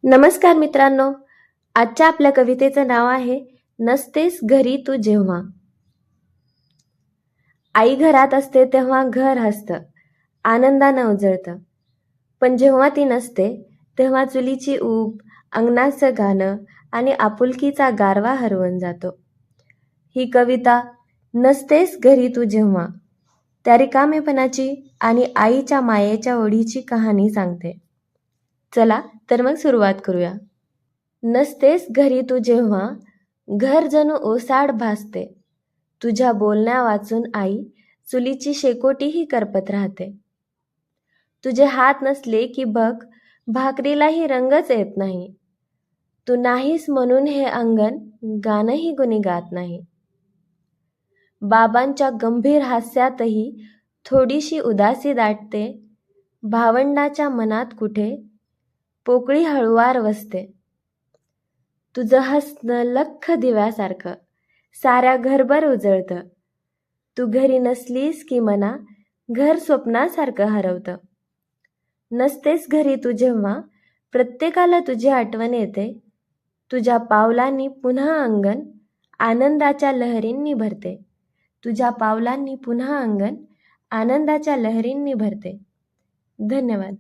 नमस्कार मित्रांनो. आजच्या आपल्या कवितेचं नाव आहे नसतेस घरी तू जेव्हा. आई घरात असते तेव्हा घर हसतं, आनंदानं उजळतं. पण जेव्हा ती नसते तेव्हा चुलीची ऊब, अंगणाचं गाणं आणि आपुलकीचा गारवा हरवून जातो. ही कविता नसतेस घरी तू जेव्हा त्या रिकामेपणाची आणि आईच्या मायेच्या ओढीची कहाणी सांगते. चला तर मग सुरुवात करूया. नसतेस घरी तू जेव्हा घर जणू ओसाड भासते. तुझ्या बोलण्या वाचून आई चुलीची शेकोटीही करपत राहते. तुझे हात नसले की बघ भाकरीलाही रंगच येत नाही. तू नाहीस म्हणून हे अंगण गाणंही कुणी गात नाही. बाबांच्या गंभीर हास्यातही थोडीशी उदासी दाटते. भावंडाच्या मनात कुठे पोकळी हळुवार वसते. तुझं हसणं लख्ख दिव्यासारखं साऱ्या घरभर उजळतं. तू घरी नसलीस की मना घर स्वप्नासारखं हरवतं. नसतेस घरी तू जेव्हा प्रत्येकाला तुझी आठवण येते. तुझ्या पावलांनी पुन्हा अंगण आनंदाच्या लहरींनी भरते. तुझ्या पावलांनी पुन्हा अंगण आनंदाच्या लहरींनी भरते. धन्यवाद.